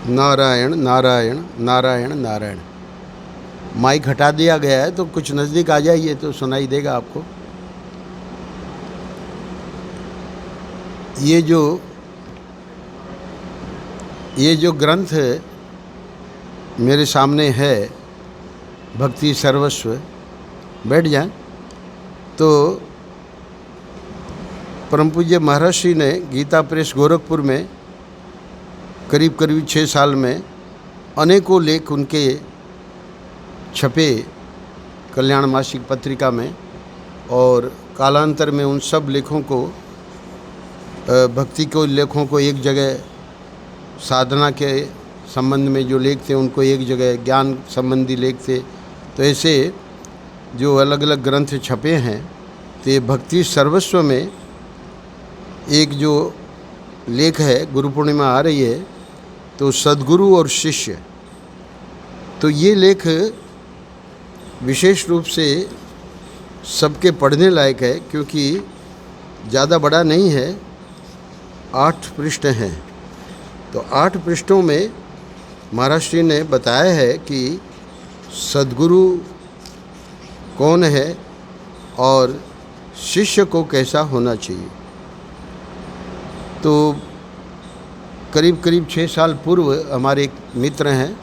Narayan Narayan Narayan Narayan. Mic हटा दिया गया है तो कुछ नज़दीक आ जाइए तो सुनाई देगा आपको। ये जो ग्रंथ मेरे सामने है, भक्ति सर्वस्व, बैठ जाएं। तो परम पूज्य महाराज श्री ने गीता प्रेस गोरखपुर में करीब 6 साल में अनेकों लेख उनके छपे कल्याण मासिक पत्रिका में, और कालांतर में उन सब लेखों को, भक्ति के लेखों को एक जगह, साधना के संबंध में जो लेख थे उनको एक जगह, ज्ञान संबंधी लेख थे, तो ऐसे जो अलग अलग ग्रंथ छपे हैं। तो ये भक्ति सर्वस्व में एक जो लेख है, गुरु पूर्णिमा आ रही है तो सद्गुरु और शिष्य, तो ये लेख विशेष रूप से सबके पढ़ने लायक है, क्योंकि ज़्यादा बड़ा नहीं है, 8 पृष्ठ हैं। तो 8 पृष्ठों में महाराज श्री ने बताया है कि सद्गुरु कौन है और शिष्य को कैसा होना चाहिए। तो करीब 6 साल पूर्व हमारे एक मित्र हैं,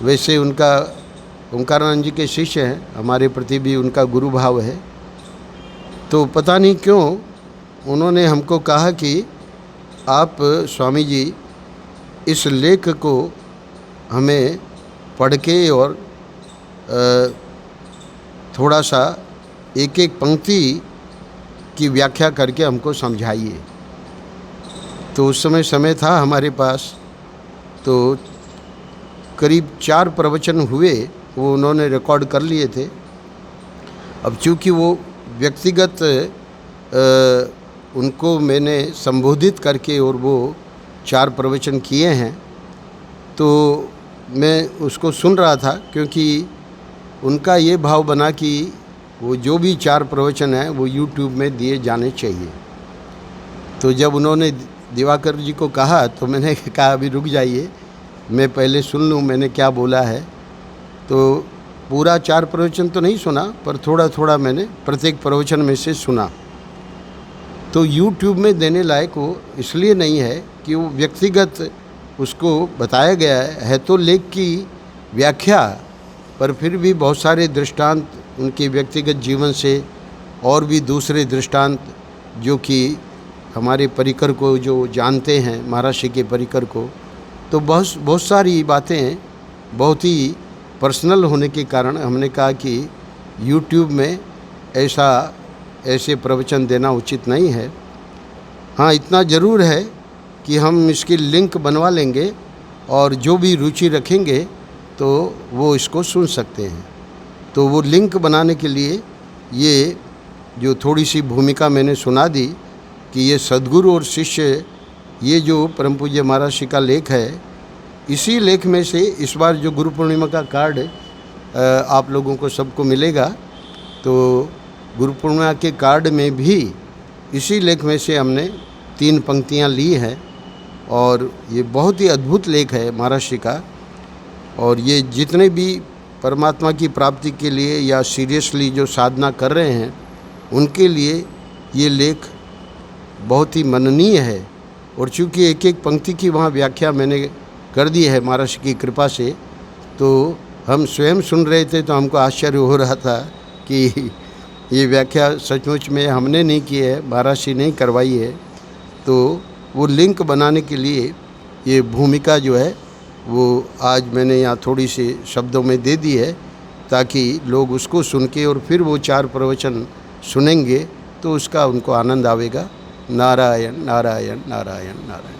वैसे उनका ओंकारानंद जी के शिष्य हैं, हमारे प्रति भी उनका गुरु भाव है। तो पता नहीं क्यों उन्होंने हमको कहा कि आप स्वामी जी इस लेख को हमें पढ़ के और थोड़ा सा एक एक पंक्ति की व्याख्या करके हमको समझाइए। तो उस समय था हमारे पास, तो करीब 4 प्रवचन हुए, वो उन्होंने रिकॉर्ड कर लिए थे। अब चूँकि वो व्यक्तिगत उनको मैंने संबोधित करके और वो 4 प्रवचन किए हैं, तो मैं उसको सुन रहा था, क्योंकि उनका ये भाव बना कि वो जो भी 4 प्रवचन हैं वो YouTube में दिए जाने चाहिए। तो जब उन्होंने दिवाकर जी को कहा तो मैंने कहा अभी रुक जाइए, मैं पहले सुन लूँ मैंने क्या बोला है। तो पूरा 4 प्रवचन तो नहीं सुना, पर थोड़ा थोड़ा मैंने प्रत्येक प्रवचन में से सुना। तो YouTube में देने लायक वो इसलिए नहीं है कि वो व्यक्तिगत उसको बताया गया है तो लेख की व्याख्या, पर फिर भी बहुत सारे दृष्टांत उनके व्यक्तिगत जीवन से और भी दूसरे दृष्टांत जो कि हमारे परिकर को जो जानते हैं, महाराज श्री के परिकर को, तो बहुत सारी बातें बहुत ही पर्सनल होने के कारण हमने कहा कि YouTube में ऐसे प्रवचन देना उचित नहीं है। हाँ, इतना ज़रूर है कि हम इसकी लिंक बनवा लेंगे और जो भी रुचि रखेंगे तो वो इसको सुन सकते हैं। तो वो लिंक बनाने के लिए ये जो थोड़ी सी भूमिका मैंने सुना दी कि ये सद्गुरु और शिष्य, ये जो परम पूज्य महाराज श्री का लेख है, इसी लेख में से इस बार जो गुरु पूर्णिमा का कार्ड आप लोगों को सबको मिलेगा, तो गुरु पूर्णिमा के कार्ड में भी इसी लेख में से हमने 3 पंक्तियां ली हैं, और ये बहुत ही अद्भुत लेख है महाराज श्री का। और ये जितने भी परमात्मा की प्राप्ति के लिए या सीरियसली जो साधना कर रहे हैं उनके लिए ये लेख बहुत ही मननीय है। और चूँकि एक एक पंक्ति की वहाँ व्याख्या मैंने कर दी है महाराज श्री की कृपा से, तो हम स्वयं सुन रहे थे तो हमको आश्चर्य हो रहा था कि ये व्याख्या सचमुच में हमने नहीं की है, महाराज श्री ने करवाई है। तो वो लिंक बनाने के लिए ये भूमिका जो है वो आज मैंने यहाँ थोड़ी सी शब्दों में दे दी है, ताकि लोग उसको सुन के और फिर वो 4 प्रवचन सुनेंगे तो उसका उनको आनंद आवेगा। नारायण नारायण नारायण नारायण।